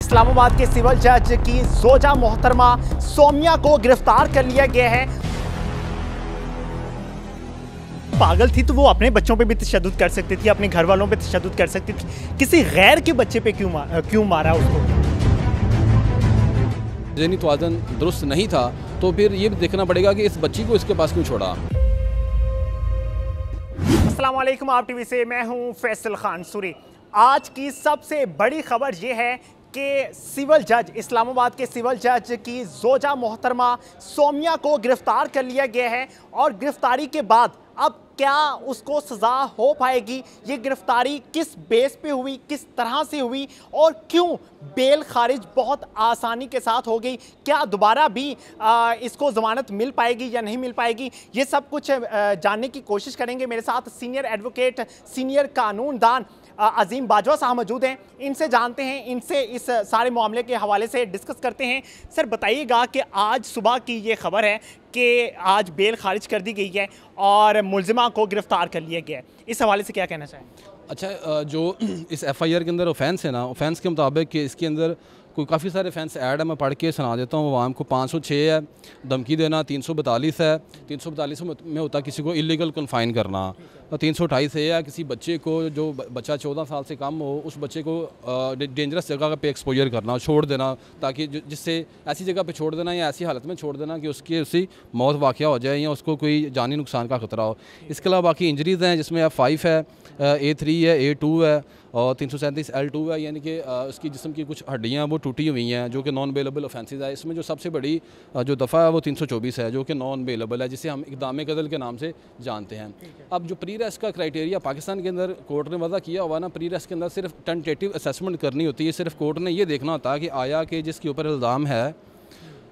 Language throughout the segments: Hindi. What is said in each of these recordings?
इस्लामाबाद के सिविल जज की जोजा मोहतरमा सोमिया को गिरफ्तार कर लिया गया है। पागल थी तो वो अपने बच्चों पे भी तशद्दुद कर सकती थी, अपने घर वालों पे तशद्दुद कर सकती थी, किसी गैर के बच्चे पे क्यों मारा उसको? ज़हनी तवाज़ुन दुरुस्त नहीं था तो फिर ये भी देखना पड़ेगा कि इस बच्ची को इसके पास क्यों छोड़ा। अस्सलाम वालेकुम, आप टीवी से मैं हूं फैसल खान सूरी। आज की सबसे बड़ी खबर ये है कि सिविल जज, इस्लामाबाद के सिविल जज की जोजा मोहतरमा सोमिया को गिरफ्तार कर लिया गया है और गिरफ्तारी के बाद अब क्या उसको सज़ा हो पाएगी, ये गिरफ्तारी किस बेस पे हुई, किस तरह से हुई और क्यों बेल खारिज बहुत आसानी के साथ हो गई, क्या दोबारा भी इसको ज़मानत मिल पाएगी या नहीं मिल पाएगी, ये सब कुछ जानने की कोशिश करेंगे। मेरे साथ सीनियर एडवोकेट, सीनियर कानूनदान अजीम बाजवा साहब मौजूद हैं, इनसे जानते हैं, इनसे इस सारे मामले के हवाले से डिस्कस करते हैं। सर बताइएगा कि आज सुबह की ये खबर है कि आज बेल खारिज कर दी गई है और मुलजिमा को गिरफ्तार कर लिया गया है, इस हवाले से क्या कहना चाहें? अच्छा, जो इस FIR के अंदर ऑफेंस है ना, ऑफेंस के मुताबिक कि इसके अंदर कोई काफ़ी सारे ऑफेंस ऐड है, मैं पढ़ के सुना देता हूँ आवाम को। 506 है धमकी देना, 342 है, 342 में होता किसी को इलीगल कन्फाइन करना, और 328 है किसी बच्चे को, जो बच्चा 14 साल से कम हो, उस बच्चे को डेंजरस जगह पे एक्सपोजर करना, छोड़ देना, ताकि जिससे ऐसी जगह पे छोड़ देना या ऐसी हालत में छोड़ देना कि उसी मौत वाक़या हो जाए या उसको कोई जानी नुकसान का ख़तरा हो। इसके अलावा बाकी इंजरीज़ हैं जिसमें F5 है, A3 है, A2 है और 337 L2 है, यानी कि उसकी जिस्म की कुछ हड्डियाँ वो टूटी हुई हैं जो कि नॉन बेलेबल ऑफेंसेस है। इसमें जो सबसे बड़ी जो दफ़ा है वो 324 है जो कि नॉन बेलेबल है, जिसे हम इक़दाम कत्ल के नाम से जानते हैं। अब जो प्री रेस्ट का क्राइटेरिया पाकिस्तान के अंदर कोर्ट ने वज़ा किया हुआ ना, प्री रेस्ट के अंदर सिर्फ टेंटेटिव असेसमेंट करनी होती है। सिर्फ कोर्ट ने ये देखना होता है कि आया कि जिसके ऊपर इल्ज़ाम है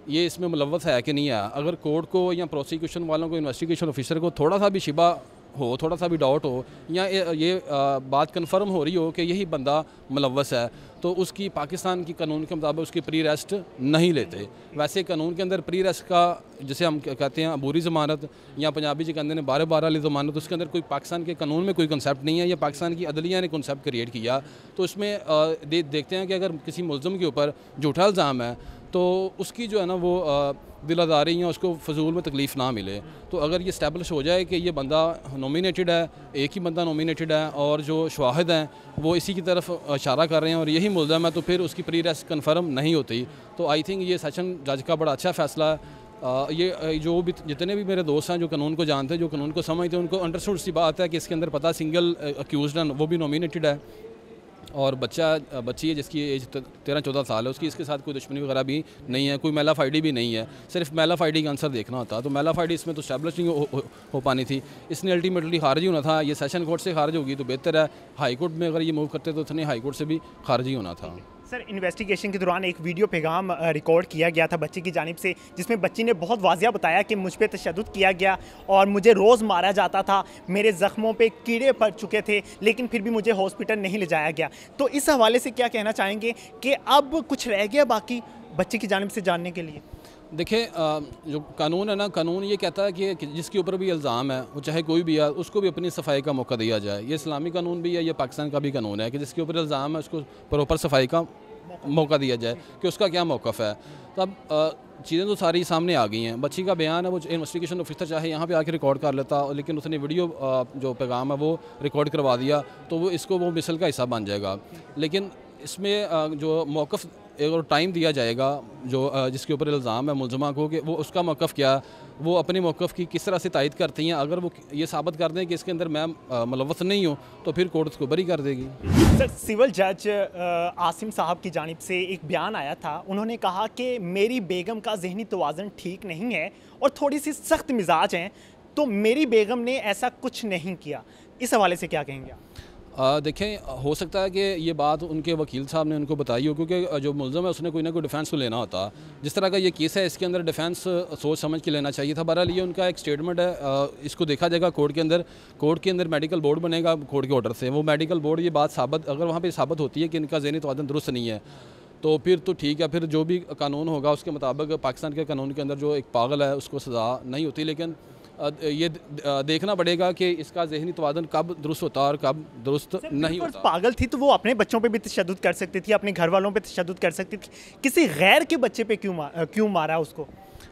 ये इसमें मुलव्वस है कि नहीं है। अगर कोर्ट को या प्रोसिक्यूशन वालों को, इन्वेस्टिगेशन ऑफिसर को थोड़ा सा भी शिबा हो, थोड़ा सा भी डाउट हो या ये बात कन्फर्म हो रही हो कि यही बंदा मुलव्वस है, तो उसकी पाकिस्तान की कानून के मुताबिक उसकी प्री रेस्ट नहीं लेते। वैसे कानून के अंदर प्री रेस्ट का, जिसे हम कहते हैं अबूरी ज़मानत या पंजाबी जी कहते हैं 12-12 वाली ज़मानत, उसके अंदर कोई पाकिस्तान के कानून में कोई कंसेप्ट नहीं है, या पाकिस्तान की अदलिया ने कंसेप्ट क्रिएट किया। तो उसमें देखते हैं कि अगर किसी मुल्ज़िम के ऊपर झूठा इल्ज़ाम है तो उसकी जो है ना वो दिलादारी या उसको फजूल में तकलीफ़ ना मिले। तो अगर ये इस्टेब्लिश हो जाए कि ये बंदा नॉमिनेटेड है, एक ही बंदा नॉमिनेटेड है और जो शवाहिद हैं वो इसी की तरफ इशारा कर रहे हैं और यही मुल्ज़म है, तो फिर उसकी प्री रेस्ट कन्फर्म नहीं होती। तो आई थिंक ये सेशन जज का बड़ा अच्छा फ़ैसला है। ये जो भी जितने भी मेरे दोस्त हैं जो कानून को जानते हैं, जो कानून को समझते हैं, उनको अंडरस्टूड सी बात है कि इसके अंदर पता सिंगल अक्यूज़ड है, वो भी नॉमिनेटेड है और बच्ची है जिसकी एज 13-14 साल है, उसकी इसके साथ कोई दुश्मनी वगैरह भी नहीं है, कोई मेला फाइडी भी नहीं है। सिर्फ मेला फाइडी का आंसर देखना होता, तो मेला फाइडी इसमें तो स्टैब्लिश नहीं हो पानी थी। इसने अल्टीमेटली खारिज होना था। ये सेशन कोर्ट से खारिज होगी तो बेहतर है, हाई कोर्ट में अगर ये मूव करते तो इसने हाई कोर्ट से भी खारिज ही होना था। सर इन्वेस्टिगेशन के दौरान एक वीडियो पैगाम रिकॉर्ड किया गया था बच्ची की जानिब से, जिसमें बच्ची ने बहुत वाज़िया बताया कि मुझ पे तशद्दुद किया गया और मुझे रोज़ मारा जाता था, मेरे ज़ख्मों पे कीड़े पड़ चुके थे, लेकिन फिर भी मुझे हॉस्पिटल नहीं ले जाया गया। तो इस हवाले से क्या कहना चाहेंगे कि अब कुछ रह गया बाकी बच्ची की जानिब से जानने के लिए? देखिए, जो कानून है ना, कानून ये कहता है कि जिसके ऊपर भी इल्ज़ाम है, वो चाहे कोई भी है, उसको भी अपनी सफाई का मौका दिया जाए। ये इस्लामी कानून भी है, ये पाकिस्तान का भी कानून है कि जिसके ऊपर इल्ज़ाम है उसको प्रॉपर सफाई का मौका दिया जाए कि उसका क्या मौक़िफ़ है। तो अब चीज़ें तो सारी सामने आ गई हैं। बच्ची का बयान है, वो इन्वेस्टिगेशन ऑफिसर चाहे यहाँ पे आके रिकॉर्ड कर लेता, लेकिन उसने वीडियो जो पैगाम है वो रिकॉर्ड करवा दिया, तो वो इसको वो मिसल का हिस्सा बन जाएगा। लेकिन इसमें जो मौक़िफ़ और टाइम दिया जाएगा जो जिसके ऊपर इल्ज़ाम है मुलज़मा को, कि वो उसका मौक़िफ़ क्या, वो अपने मौक़िफ़ की किस तरह से तायद करती हैं। अगर वो ये साबित कर दें कि इसके अंदर मैं मुलव्वस नहीं हूँ तो फिर कोर्ट उसको बरी कर देगी। सर सिविल जज आसिम साहब की जानिब से एक बयान आया था, उन्होंने कहा कि मेरी बेगम का ज़हनी तवाज़ुन ठीक नहीं है और थोड़ी सी सख्त मिजाज हैं, तो मेरी बेगम ने ऐसा कुछ नहीं किया। इस हवाले से क्या कहेंगे आप? देखें, हो सकता है कि ये बात उनके वकील साहब ने उनको बताई हो, क्योंकि जो मुल्ज़म है उसने कोई ना कोई डिफेंस को लेना होता। जिस तरह का ये केस है इसके अंदर डिफेंस सोच समझ के लेना चाहिए था। बहरहाल ये उनका एक स्टेटमेंट है, इसको देखा जाएगा कोर्ट के अंदर मेडिकल बोर्ड बनेगा कोर्ट के ऑर्डर से। वो मेडिकल बोर्ड ये बात साबित, अगर वहाँ पर साबित होती है कि इनका ज़हनी तवाज़ुन दुरुस्त नहीं है तो फिर तो ठीक है, फिर जो भी कानून होगा उसके मुताबिक पाकिस्तान के कानून के अंदर जो एक पागल है उसको सज़ा नहीं होती। लेकिन ये देखना पड़ेगा कि इसका ज़हनी तवाज़ुन कब दुरुस्त होता है और कब दुरुस्त नहीं होता। पागल थी तो वो अपने बच्चों पे भी तशद्दुद कर सकती थी, अपने घर वालों पे तशद्दुद कर सकती थी, किसी गैर के बच्चे पे क्यों मारा उसको?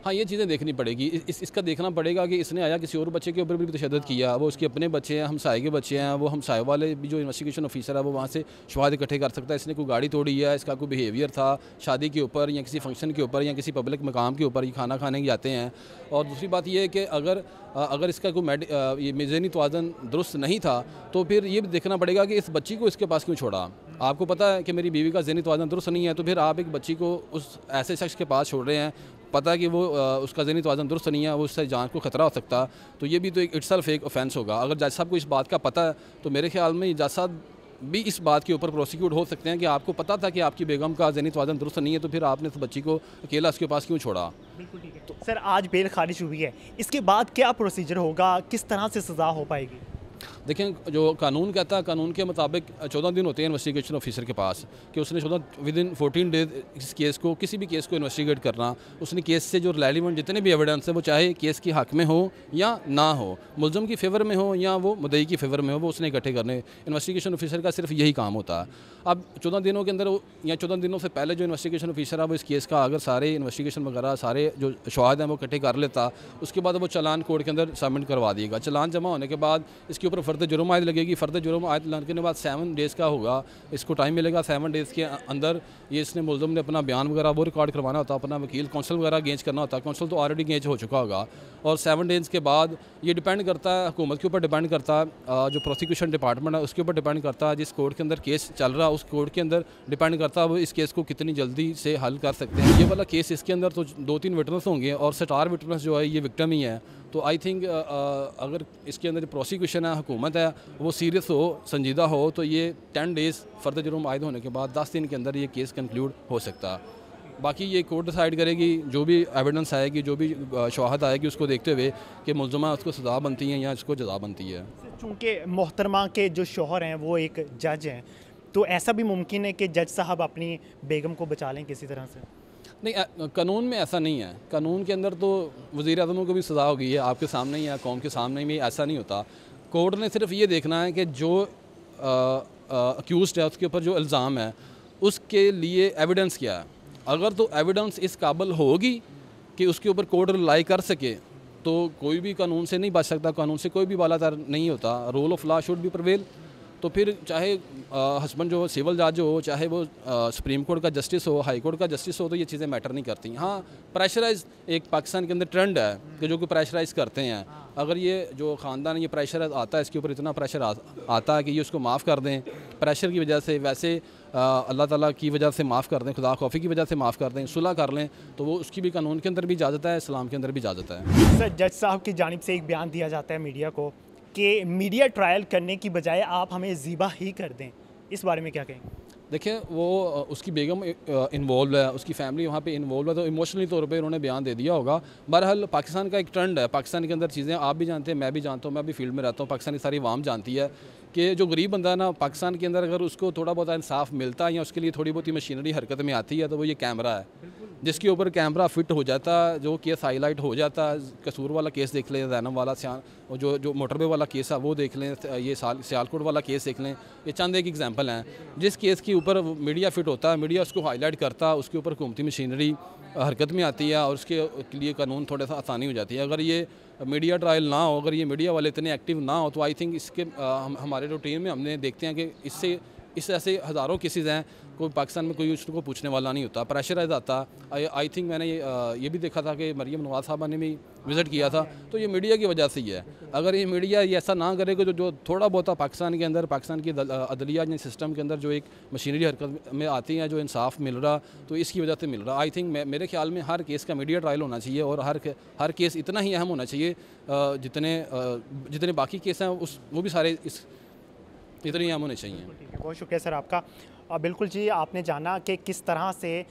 हाँ, ये चीज़ें देखनी पड़ेगी। इसका देखना पड़ेगा कि इसने आया किसी और बच्चे के ऊपर भी तशद्दुद किया, वो उसके अपने बच्चे हैं, हमसाए के बच्चे हैं, वो हमसाए वाले भी जो इन्वेस्टिगेशन ऑफिसर है वो वहाँ से शवाहिद इकट्ठे कर सकता है। इसने कोई गाड़ी तोड़ी है, इसका कोई बिहेवियर था शादी के ऊपर या किसी फंक्शन के ऊपर या किसी पब्लिक मकाम के ऊपर, ये खाना खाने जाते हैं। और दूसरी बात ये है कि अगर इसका कोई ये ज़हनी तवाज़ुन दुरुस्त नहीं था तो फिर ये भी देखना पड़ेगा कि इस बच्ची को इसके पास क्यों छोड़ा। आपको पता है कि मेरी बीवी का ज़हनी तवाज़ुन दुरुस्त नहीं है, तो फिर आप एक बच्ची को उस ऐसे शख्स के पास छोड़ रहे हैं, पता है कि वो उसका ज़हनी तवाज़ुन दुरुस्त नहीं है, वो उससे जान को ख़तरा हो सकता, तो ये भी तो एक इट्सेल्फ एक ऑफेंस होगा। अगर जज साहब को इस बात का पता है तो मेरे ख्याल में जज साहब भी इस बात के ऊपर प्रोसिक्यूट हो सकते हैं कि आपको पता था कि आपकी बेगम का ज़हनी तवाज़ुन दुरुस्त नहीं है, तो फिर आपने उस बच्ची को अकेला उसके पास क्यों छोड़ा। बिल्कुल ठीक है। तो सर आज बेल खारिज हुई है, इसके बाद क्या प्रोसीजर होगा, किस तरह से सज़ा हो पाएगी? देखें, जो कानून कहता है, कानून के मुताबिक 14 दिन होते हैं इन्वेस्टिगेशन ऑफिसर के पास कि उसने 14 डेज इस केस को, किसी भी केस को इन्वेस्टिगेट करना। उसने केस से जो रेलिवेंट जितने भी एविडेंस है, वो चाहे केस की हक में हो या ना हो, मुलज़म की फेवर में हो या वो मुद्दई की फेवर में हो, वो उसने इकट्ठे करने। इन्वेस्टिगेशन ऑफिसर का सिर्फ यही काम होता है। अब 14 दिनों के अंदर या 14 दिनों से पहले जो इन्वेस्टिगेशन ऑफिसर है वो इस केस का अगर सारे इन्वेस्टिगेशन वगैरह सारे जो शवाहिद हैं वो इकट्ठे कर लेता, उसके बाद वो चालान कोर्ट के अंदर सबमिट करवा दिएगा। चालान जमा होने के बाद इसके ऊपर फ़र्द जुर्म आयद लगेगी। फ़र्द जुर्म आयद लगने के बाद 7 डेज़ का होगा, इसको टाइम मिलेगा। 7 डेज़ के अंदर ये इसने मुलज़म ने अपना बयान वगैरह वो रिकॉर्ड करवाना होता, अपना वकील कौंसल वगैरह गेंज करना होता। कौंसल तो ऑलरेडी गेंज हो चुका होगा। और 7 डेज़ के बाद ये डिपेंड करता है, हुकूमत के ऊपर डिपेंड करता है, जो प्रोसिक्यूशन डिपार्टमेंट है उसके ऊपर डिपेंड करता है, जिस कोर्ट के अंदर केस चल रहा है उस कोर्ट के अंदर डिपेंड करता है वो इस केस को कितनी जल्दी से हल कर सकते हैं। ये वाला केस इसके अंदर तो 2-3 विटनेस होंगे और स्टार विटनेस जो है ये विक्टिम ही है। तो आई थिंक अगर इसके अंदर जो प्रोसिक्यूशन है, हुकूमत है, वो सीरियस हो, संजीदा हो, तो ये 10 डेज़ फ़र्द जुर्म आयद होने के बाद 10 दिन के अंदर ये केस कंक्लूड हो सकता है। बाकी ये कोर्ट डिसाइड करेगी, जो भी एविडेंस आएगी, जो भी शवाहद आएगी, उसको देखते हुए कि मुलज़मा उसको सज़ा बनती है या उसको जज़ा बनती है। चूँकि मोहतरमा के जो शौहर हैं वो एक जज हैं, तो ऐसा भी मुमकिन है कि जज साहब अपनी बेगम को बचा लें किसी तरह से? नहीं, कानून में ऐसा नहीं है। कानून के अंदर तो वज़ीर-ए-आज़म को भी सज़ा हो गई है, आपके सामने ही है, कौम के सामने भी ऐसा नहीं होता। कोर्ट ने सिर्फ ये देखना है कि जो अक्यूज़्ड है उसके ऊपर जो इल्ज़ाम है उसके लिए एविडेंस क्या है। अगर तो एविडेंस इस काबिल होगी कि उसके ऊपर कोर्ट रिलाई कर सके तो कोई भी कानून से नहीं बच सकता, कानून से कोई भी बालातर नहीं होता। Rule of law should be prevail. तो फिर चाहे हस्बैंड जो सिविल जज हो, चाहे वो सुप्रीम कोर्ट का जस्टिस हो, हाई कोर्ट का जस्टिस हो, तो ये चीज़ें मैटर नहीं करती। हाँ, प्रेशराइज एक पाकिस्तान के अंदर ट्रेंड है कि जो कि प्रेशराइज करते हैं। अगर ये जो ख़ानदान ये प्रेशर आता है, इसके ऊपर इतना प्रेशर आता है कि ये उसको माफ़ कर दें प्रेशर की वजह से, वैसे अल्लाह ताला की वजह से माफ़ कर दें, खुदा खौफी की वजह से माफ़ कर दें, सुलह कर लें, तो वो उसकी भी कानून के अंदर भी इजाज़त है, इस्लाम के अंदर भी इजाज़त है। सर, जज साहब की जानिब से एक बयान दिया जाता है मीडिया को कि मीडिया ट्रायल करने की बजाय आप हमें ज़िबा ही कर दें, इस बारे में क्या कहेंगे? देखिए, वो उसकी बेगम इन्वॉल्व है, उसकी फैमिली वहाँ पे इन्वॉल्व है, तो इमोशनली तौर पे उन्होंने बयान दे दिया होगा। बहरहाल पाकिस्तान का एक ट्रेंड है, पाकिस्तान के अंदर चीज़ें आप भी जानते हैं, मैं भी जानता हूँ, मैं भी फील्ड में रहता हूँ, पाकिस्तान की सारी आवाम जानती है कि जो गरीब बंदा है ना पाकिस्तान के अंदर, अगर उसको थोड़ा बहुत इंसाफ मिलता है या उसके लिए थोड़ी बहुत ही मशीनरी हरकत में आती है तो वो ये कैमरा है, जिसके ऊपर कैमरा फिट हो जाता है, जो केस हाईलाइट हो जाता है। कसूर वाला केस देख लें, जैनब वाला, जो मोटरवे वाला केस है वो देख लें, ये सियालकोट वाला केस देख लें, ये चंद एक एग्जाम्पल हैं जिस केस के ऊपर मीडिया फिट होता है, मीडिया उसको हाईलाइट करता है, उसके ऊपर हुकूमती मशीनरी हरकत में आती है और उसके लिए कानून थोड़ा सा आसानी हो जाती है। अगर ये मीडिया ट्रायल ना हो, अगर ये मीडिया वाले इतने एक्टिव ना हो, तो आई थिंक इसके हमारे रूटीन में हमने देखते हैं कि इस ऐसे हज़ारों केसेस हैं, कोई पाकिस्तान में कोई उसको पूछने वाला नहीं होता, प्रेशराइज आता। आई थिंक मैंने ये भी देखा था कि मरीम नवाज़ साहबा ने भी विज़िट किया था, तो ये मीडिया की वजह से ही है। अगर ये मीडिया ये ऐसा ना करेगा जो थोड़ा बहुत पाकिस्तान के अंदर, पाकिस्तान की अदलिया सिस्टम के अंदर जो एक मशीनरी हरकत में आती है, जो इंसाफ मिल रहा, तो इसकी वजह से मिल रहा। आई थिंक मेरे ख्याल में हर केस का मीडिया ट्रायल होना चाहिए और हर केस इतना ही अहम होना चाहिए जितने बाकी केस हैं वो भी सारे इतने अहम होने चाहिए। बहुत शुक्रिया सर आपका। बिल्कुल जी, आपने जाना कि किस तरह से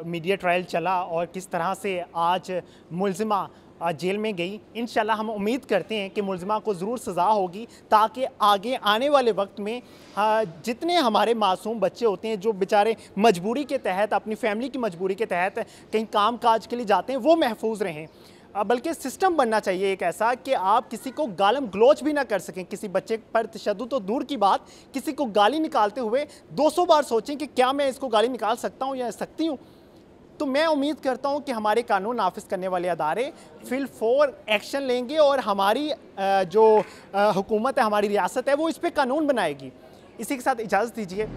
मीडिया ट्रायल चला और किस तरह से आज मुलज़िमा जेल में गई। इंशाल्लाह हम उम्मीद करते हैं कि मुलज़िमा को ज़रूर सज़ा होगी, ताकि आगे आने वाले वक्त में जितने हमारे मासूम बच्चे होते हैं जो बेचारे मजबूरी के तहत, अपनी फैमिली की मजबूरी के तहत कहीं काम काज के लिए जाते हैं, वो महफूज रहें। बल्कि सिस्टम बनना चाहिए एक ऐसा कि आप किसी को गालम गलोच भी ना कर सकें। किसी बच्चे पर तशद्दुद तो दूर की बात, किसी को गाली निकालते हुए 200 बार सोचें कि क्या मैं इसको गाली निकाल सकता हूँ या सकती हूँ। तो मैं उम्मीद करता हूँ कि हमारे कानून नाफिज करने वाले अदारे फिल फॉर एक्शन लेंगे और हमारी जो हुकूमत है, हमारी रियासत है, वो इस पर कानून बनाएगी। इसी के साथ इजाज़त दीजिए।